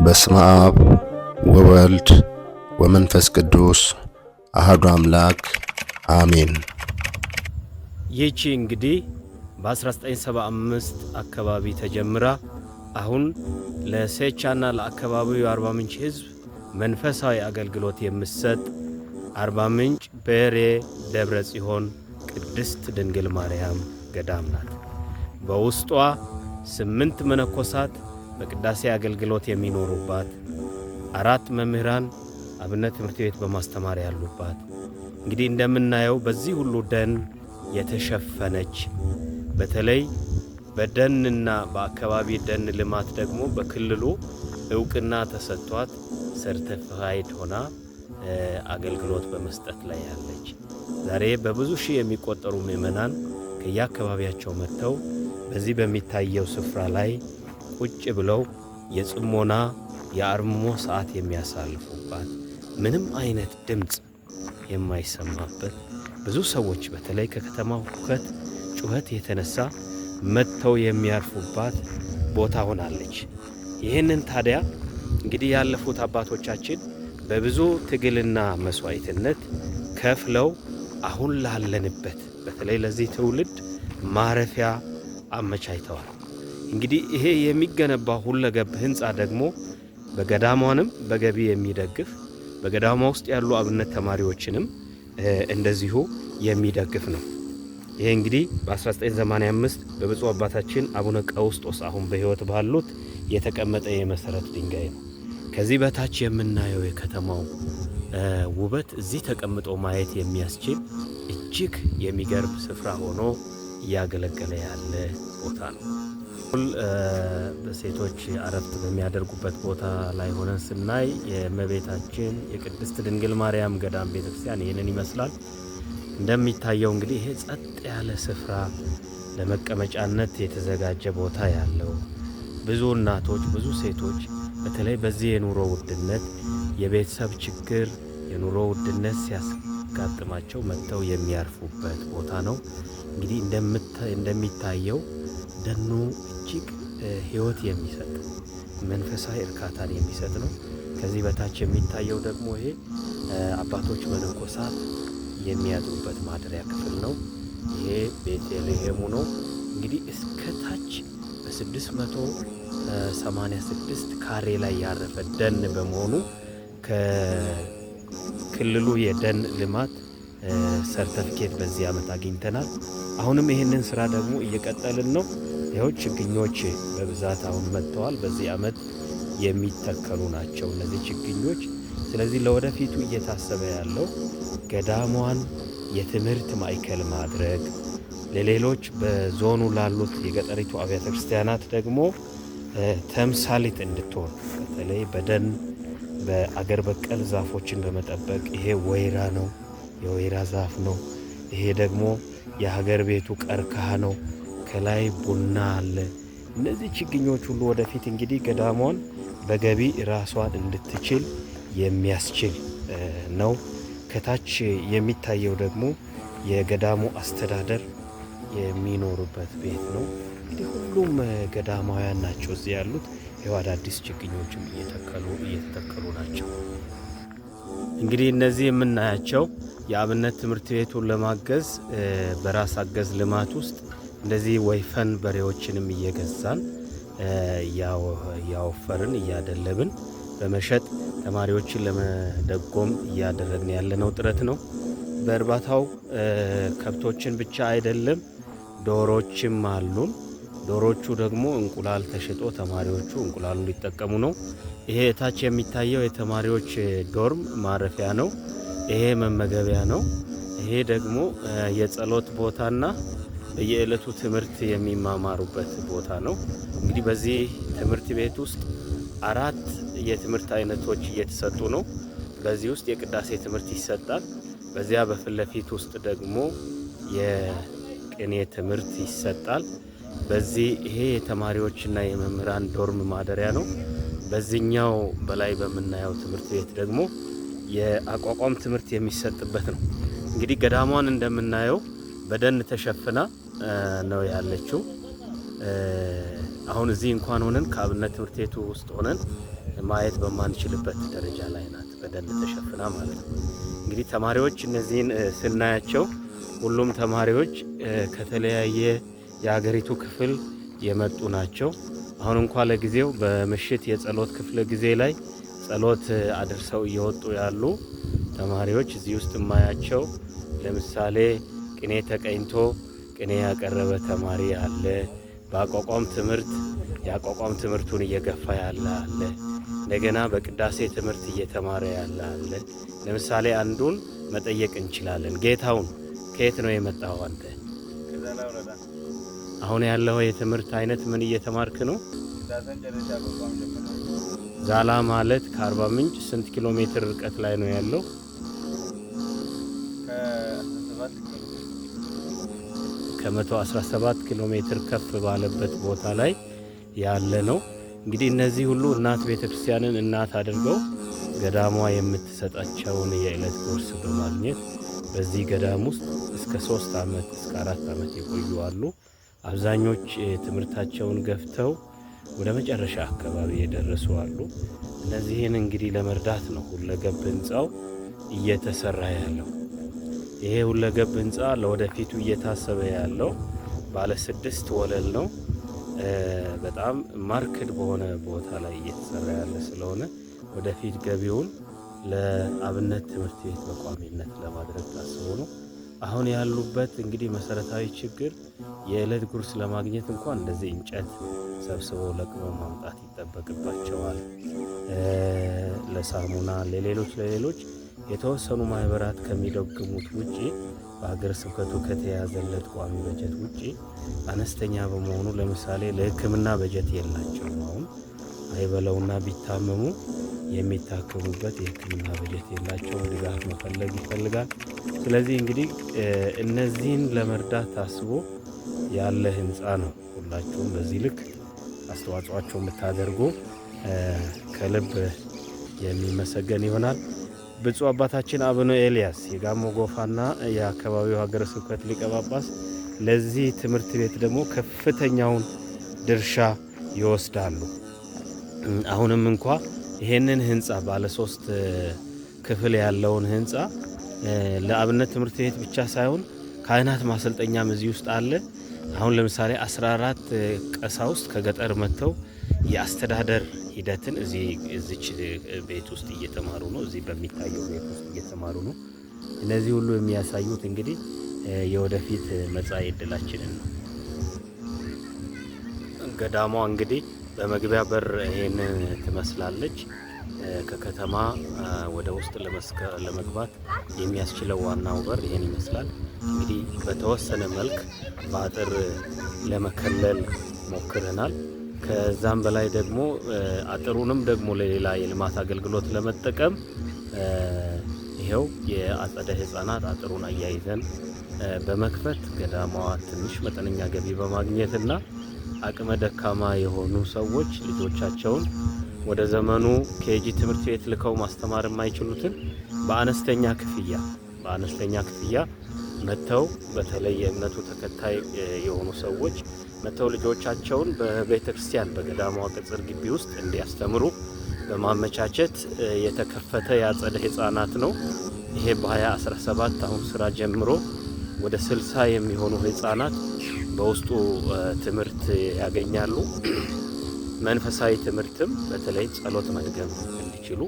በስመ አብ ወወልድ ወመንፈስ ቅዱስ አሐዱ አምላክ አሜን። ይህቺ እንግዲህ በ1975 አካባቢ ተጀምራ አሁን ለሴቻና ለአካባቢው የአርባ ምንጭ ሕዝብ መንፈሳዊ አገልግሎት የምትሰጥ አርባ ምንጭ በሬ ደብረ ጽዮን ቅድስት ድንግል ማርያም ገዳም ናት። በውስጧ 8 መነኮሳት በቅዳሴ አገልግሎት የሚኖሩባት፣ 4 መምህራን አብነት ትምህርት ቤት በማስተማር ያሉባት፣ እንግዲህ እንደምናየው በዚህ ሁሉ ደን የተሸፈነች፣ በተለይ በደንና በአካባቢ ደን ልማት ደግሞ በክልሉ ዕውቅና ተሰጥቷት ሰርቲፋይድ ሆና አገልግሎት በመስጠት ላይ ያለች፣ ዛሬ በብዙ ሺህ የሚቆጠሩ ምዕመናን ከየአካባቢያቸው መጥተው በዚህ በሚታየው ስፍራ ላይ ቁጭ ብለው የጽሞና የአርምሞ ሰዓት የሚያሳልፉባት፣ ምንም አይነት ድምፅ የማይሰማበት፣ ብዙ ሰዎች በተለይ ከከተማው ሁከት ጩኸት የተነሳ መጥተው የሚያርፉባት ቦታ ሆናለች። ይህንን ታዲያ እንግዲህ ያለፉት አባቶቻችን በብዙ ትግልና መስዋዕትነት ከፍለው አሁን ላለንበት በተለይ ለዚህ ትውልድ ማረፊያ አመቻችተዋል። እንግዲህ ይሄ የሚገነባው ሁለገብ ህንፃ ደግሞ በገዳሟንም በገቢ የሚደግፍ በገዳሟ ውስጥ ያሉ አብነት ተማሪዎችንም እንደዚሁ የሚደግፍ ነው። ይሄ እንግዲህ በ1985 በብፁዕ አባታችን አቡነ ቀውስጦስ አሁን በሕይወት ባሉት የተቀመጠ የመሰረት ድንጋይ ነው። ከዚህ በታች የምናየው የከተማው ውበት እዚህ ተቀምጦ ማየት የሚያስችል እጅግ የሚገርም ስፍራ ሆኖ እያገለገለ ያለ ቦታ ነው። በሴቶች አረፍት በሚያደርጉበት ቦታ ላይ ሆነን ስናይ የእመቤታችን የቅድስት ድንግል ማርያም ገዳም ቤተክርስቲያን ይህንን ይመስላል። እንደሚታየው እንግዲህ ይሄ ጸጥ ያለ ስፍራ ለመቀመጫነት የተዘጋጀ ቦታ ያለው፣ ብዙ እናቶች ብዙ ሴቶች በተለይ በዚህ የኑሮ ውድነት የቤተሰብ ችግር የኑሮ ውድነት ሲያስጋጥማቸው መጥተው የሚያርፉበት ቦታ ነው። እንግዲህ እንደሚታየው ደኑ እጅግ ሕይወት የሚሰጥ መንፈሳዊ እርካታን የሚሰጥ ነው። ከዚህ በታች የሚታየው ደግሞ ይሄ አባቶች መነኮሳት የሚያድሩበት ማደሪያ ክፍል ነው። ይሄ ቤተልሔሙ ነው። እንግዲህ እስከ ታች በ686 ካሬ ላይ ያረፈ ደን በመሆኑ ከክልሉ የደን ልማት ሰርተፊኬት በዚህ ዓመት አግኝተናል። አሁንም ይህንን ስራ ደግሞ እየቀጠልን ነው። ይኸው ችግኞች በብዛት አሁን መጥተዋል። በዚህ ዓመት የሚተከሉ ናቸው እነዚህ ችግኞች። ስለዚህ ለወደፊቱ እየታሰበ ያለው ገዳሟን የትምህርት ማዕከል ማድረግ፣ ለሌሎች በዞኑ ላሉት የገጠሪቱ አብያተ ክርስቲያናት ደግሞ ተምሳሌት እንድትሆን በተለይ በደን በአገር በቀል ዛፎችን በመጠበቅ ይሄ ወይራ ነው፣ የወይራ ዛፍ ነው። ይሄ ደግሞ የሀገር ቤቱ ቀርከሃ ነው። ከላይ ቡና አለ። እነዚህ ችግኞች ሁሉ ወደፊት እንግዲህ ገዳሟን በገቢ ራሷን እንድትችል የሚያስችል ነው። ከታች የሚታየው ደግሞ የገዳሙ አስተዳደር የሚኖሩበት ቤት ነው። እንግዲህ ሁሉም ገዳማውያን ናቸው እዚህ ያሉት። ይኸው አዳዲስ ችግኞችም እየተተከሉ ናቸው። እንግዲህ እነዚህ የምናያቸው የአብነት ትምህርት ቤቱን ለማገዝ በራስ አገዝ ልማት ውስጥ እንደዚህ ወይፈን በሬዎችንም እየገዛን እያወፈርን እያደለብን በመሸጥ ተማሪዎችን ለመደጎም እያደረግን ያለነው ጥረት ነው። በእርባታው ከብቶችን ብቻ አይደለም፣ ዶሮችም አሉን። ዶሮቹ ደግሞ እንቁላል ተሽጦ ተማሪዎቹ እንቁላሉን ሊጠቀሙ ነው። ይሄ ታች የሚታየው የተማሪዎች ዶርም ማረፊያ ነው። ይሄ መመገቢያ ነው። ይሄ ደግሞ የጸሎት ቦታና በየዕለቱ ትምህርት የሚማማሩበት ቦታ ነው። እንግዲህ በዚህ ትምህርት ቤት ውስጥ 4 የትምህርት አይነቶች እየተሰጡ ነው። በዚህ ውስጥ የቅዳሴ ትምህርት ይሰጣል። በዚያ በፊት ለፊት ውስጥ ደግሞ የቅኔ ትምህርት ይሰጣል። በዚህ ይሄ የተማሪዎችና የመምህራን ዶርም ማደሪያ ነው። በዚህኛው በላይ በምናየው ትምህርት ቤት ደግሞ የአቋቋም ትምህርት የሚሰጥበት ነው። እንግዲህ ገዳሟን እንደምናየው በደን ተሸፍና ነው ያለችው። አሁን እዚህ እንኳን ሆነን ከአብነት ትምህርት ቤቱ ውስጥ ሆነን ማየት በማንችልበት ደረጃ ላይ ናት፣ በደን ተሸፍና ማለት ነው። እንግዲህ ተማሪዎች እነዚህን ስናያቸው ሁሉም ተማሪዎች ከተለያየ የሀገሪቱ ክፍል የመጡ ናቸው። አሁን እንኳን ለጊዜው በምሽት የጸሎት ክፍለ ጊዜ ላይ ጸሎት አድርሰው እየወጡ ያሉ ተማሪዎች እዚህ ውስጥ ማያቸው። ለምሳሌ ቅኔ ተቀኝቶ ቅኔ ያቀረበ ተማሪ አለ። በአቋቋም ትምህርት የአቋቋም ትምህርቱን እየገፋ ያለ አለ። እንደገና በቅዳሴ ትምህርት እየተማረ ያለ አለ። ለምሳሌ አንዱን መጠየቅ እንችላለን። ጌታውን ከየት ነው የመጣው አንተ? አሁን ያለው የትምህርት አይነት ምን እየተማርክ ነው? ዛላ ማለት ከአርባ ምንጭ ስንት ኪሎ ሜትር ርቀት ላይ ነው ያለው? ከ117 ኪሎ ሜትር ከፍ ባለበት ቦታ ላይ ያለ ነው። እንግዲህ እነዚህ ሁሉ እናት ቤተክርስቲያንን እናት አድርገው ገዳሟ የምትሰጣቸውን የዕለት ጉርስ በማግኘት በዚህ ገዳም ውስጥ እስከ 3 ዓመት እስከ 4 ዓመት የቆዩ አሉ። አብዛኞች ትምህርታቸውን ገፍተው ወደ መጨረሻ አካባቢ የደረሱ አሉ። እነዚህን እንግዲህ ለመርዳት ነው ሁለገብ ህንፃው እየተሰራ ያለው። ይሄ ሁለገብ ህንፃ ለወደፊቱ እየታሰበ ያለው ባለ 6 ወለል ነው። በጣም ማርክድ በሆነ ቦታ ላይ እየተሰራ ያለ ስለሆነ ወደፊት ገቢውን ለአብነት ትምህርት ቤት በቋሚነት ለማድረግ ታስቦ ነው። አሁን ያሉበት እንግዲህ መሰረታዊ ችግር የዕለት ጉርስ ለማግኘት እንኳን እንደዚህ እንጨት ሰብስበው ለቅመው ማምጣት ይጠበቅባቸዋል። ለሳሙና ለሌሎች የተወሰኑ ማህበራት ከሚደግሙት ውጪ በሀገረ ስብከቱ ከተያዘለት ቋሚ በጀት ውጪ አነስተኛ በመሆኑ ለምሳሌ ለሕክምና በጀት የላቸውም። አሁን አይበለውና ቢታመሙ የሚታከሙበት የሕክምና በጀት የላቸውም። ድጋፍ መፈለግ ይፈልጋል። ስለዚህ እንግዲህ እነዚህን ለመርዳት ታስቦ ያለ ህንፃ ነው። ሁላችሁም በዚህ ልክ አስተዋጽኦአችሁ የምታደርጉ ከልብ የሚመሰገን ይሆናል። ብፁዕ አባታችን አቡነ ኤልያስ የጋሞ ጎፋና የአካባቢው ሀገረ ስብከት ሊቀ ጳጳስ ለዚህ ትምህርት ቤት ደግሞ ከፍተኛውን ድርሻ ይወስዳሉ። አሁንም እንኳ ይሄንን ህንፃ ባለ 3 ክፍል ያለውን ህንፃ ለአብነት ትምህርት ቤት ብቻ ሳይሆን ካህናት ማሰልጠኛም እዚህ ውስጥ አለ። አሁን ለምሳሌ 14 ቀሳውስት ከገጠር መጥተው የአስተዳደር ሂደትን እዚች ቤት ውስጥ እየተማሩ ነው። እዚህ በሚታየው ቤት ውስጥ እየተማሩ ነው። እነዚህ ሁሉ የሚያሳዩት እንግዲህ የወደፊት መጻኢ ዕድላችንን ነው። ገዳሟ እንግዲህ በመግቢያ በር ይሄንን ትመስላለች። ከከተማ ወደ ውስጥ ለመግባት የሚያስችለው ዋናው በር ይሄን ይመስላል። እንግዲህ በተወሰነ መልክ በአጥር ለመከለል ሞክረናል። ከዛም በላይ ደግሞ አጥሩንም ደግሞ ለሌላ የልማት አገልግሎት ለመጠቀም ይሄው የአጸደ ሕፃናት አጥሩን አያይዘን በመክፈት ገዳሟ ትንሽ መጠነኛ ገቢ በማግኘትና አቅመ ደካማ የሆኑ ሰዎች ልጆቻቸውን ወደ ዘመኑ ኬጂ ትምህርት ቤት ልከው ማስተማር የማይችሉትን በአነስተኛ ክፍያ መተው በተለይ የእምነቱ ተከታይ የሆኑ ሰዎች መተው ልጆቻቸውን በቤተ ክርስቲያን በገዳሟ ቅጽር ግቢ ውስጥ እንዲያስተምሩ በማመቻቸት የተከፈተ የአጸደ ሕፃናት ነው። ይሄ በ2017 አሁን ስራ ጀምሮ ወደ 60 የሚሆኑ ሕፃናት በውስጡ ትምህርት ያገኛሉ። መንፈሳዊ ትምህርትም በተለይ ጸሎት መድገም እንዲችሉ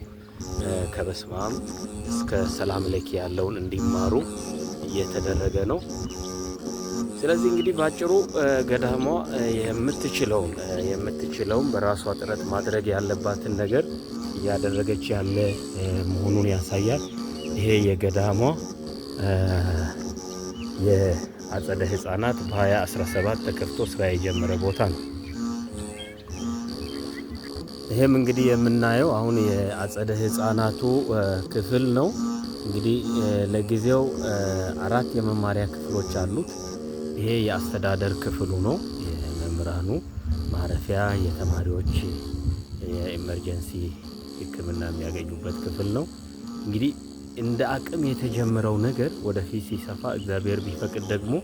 ከበስመ አብ እስከ ሰላም ለኪ ያለውን እንዲማሩ እየተደረገ ነው። ስለዚህ እንግዲህ ባጭሩ ገዳሟ የምትችለውን በራሷ ጥረት ማድረግ ያለባትን ነገር እያደረገች ያለ መሆኑን ያሳያል። ይሄ የገዳሟ የአጸደ ሕፃናት በ2017 ተከፍቶ ስራ የጀመረ ቦታ ነው። ይሄም እንግዲህ የምናየው አሁን የአጸደ ሕፃናቱ ክፍል ነው። እንግዲህ ለጊዜው 4 የመማሪያ ክፍሎች አሉት። ይሄ የአስተዳደር ክፍሉ ነው። የመምህራኑ ማረፊያ፣ የተማሪዎች የኢመርጀንሲ ሕክምና የሚያገኙበት ክፍል ነው። እንግዲህ እንደ አቅም የተጀመረው ነገር ወደፊት ሲሰፋ እግዚአብሔር ቢፈቅድ ደግሞ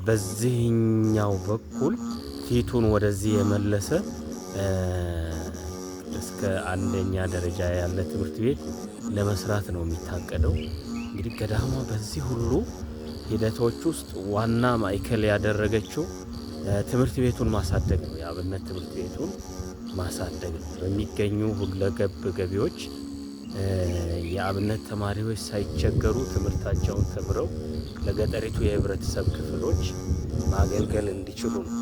በዚህኛው በኩል ፊቱን ወደዚህ የመለሰ እስከ 1ኛ ደረጃ ያለ ትምህርት ቤት ለመስራት ነው የሚታቀደው። እንግዲህ ገዳሟ በዚህ ሁሉ ሂደቶች ውስጥ ዋና ማዕከል ያደረገችው ትምህርት ቤቱን ማሳደግ ነው። የአብነት ትምህርት ቤቱን ማሳደግ ነው። በሚገኙ ሁለገብ ገቢዎች የአብነት ተማሪዎች ሳይቸገሩ ትምህርታቸውን ተምረው ለገጠሪቱ የህብረተሰብ ክፍሎች ማገልገል እንዲችሉ ነው።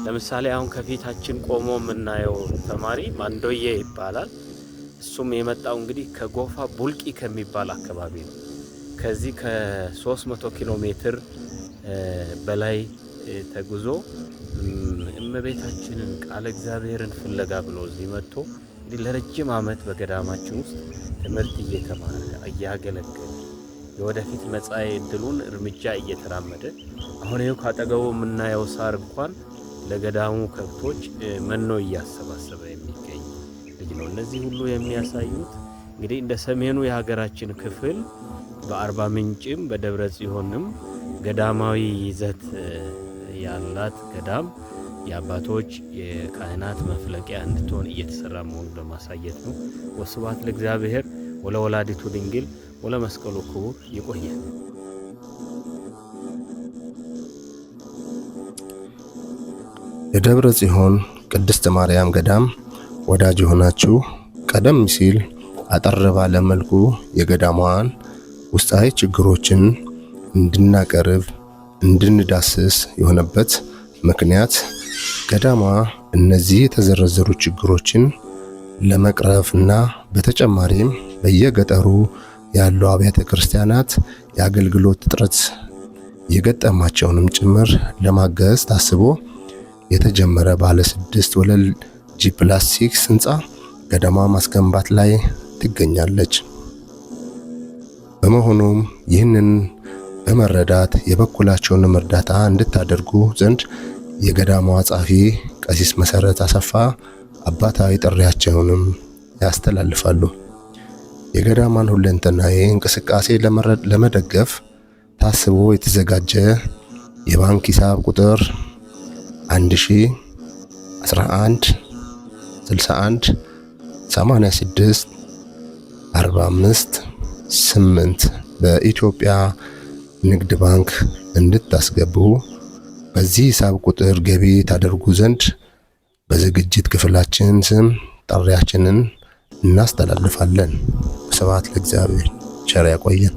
ለምሳሌ አሁን ከፊታችን ቆሞ የምናየው ተማሪ ማንዶዬ ይባላል። እሱም የመጣው እንግዲህ ከጎፋ ቡልቂ ከሚባል አካባቢ ነው። ከዚህ ከ300 ኪሎ ሜትር በላይ ተጉዞ እመቤታችንን ቃለ እግዚአብሔርን ፍለጋ ብሎ እዚህ መጥቶ እንግዲህ ለረጅም ዓመት በገዳማችን ውስጥ ትምህርት እየተማረ እያገለገለ የወደፊት መጻኤ ዕድሉን እርምጃ እየተራመደ አሁን ይኸው ካጠገቡ የምናየው ሳር እንኳን ለገዳሙ ከብቶች መኖ እያሰባሰበ የሚገኝ ልጅ ነው። እነዚህ ሁሉ የሚያሳዩት እንግዲህ እንደ ሰሜኑ የሀገራችን ክፍል በአርባ ምንጭም በደብረ ጽዮንም ገዳማዊ ይዘት ያላት ገዳም የአባቶች የካህናት መፍለቂያ እንድትሆን እየተሰራ መሆኑን ለማሳየት ነው። ወስብሐት ለእግዚአብሔር ወለወላዲቱ ድንግል ወለመስቀሉ ክቡር። ይቆያል። የደብረ ጽዮን ቅድስት ማርያም ገዳም ወዳጅ የሆናችሁ ቀደም ሲል አጠር ባለ መልኩ የገዳሟን ውስጣዊ ችግሮችን እንድናቀርብ እንድንዳስስ የሆነበት ምክንያት ገዳሟ እነዚህ የተዘረዘሩ ችግሮችን ለመቅረፍና በተጨማሪም በየገጠሩ ያሉ አብያተ ክርስቲያናት የአገልግሎት እጥረት የገጠማቸውንም ጭምር ለማገዝ ታስቦ የተጀመረ ባለ 6 ወለል G+6 ህንፃ ገዳሟ ማስገንባት ላይ ትገኛለች። በመሆኑም ይህንን በመረዳት የበኩላቸውን እርዳታ እንድታደርጉ ዘንድ የገዳሟ ጻፊ ቀሲስ መሰረት አሰፋ አባታዊ ጥሪያቸውንም ያስተላልፋሉ። የገዳሟን ሁለንተናዊ እንቅስቃሴ ለመደገፍ ታስቦ የተዘጋጀ የባንክ ሂሳብ ቁጥር 1011 61 86 45 8 በኢትዮጵያ ንግድ ባንክ እንድታስገቡ በዚህ ሂሳብ ቁጥር ገቢ ታደርጉ ዘንድ በዝግጅት ክፍላችን ስም ጥሪያችንን እናስተላልፋለን። ስብሐት ለእግዚአብሔር። ቸር ያቆየን።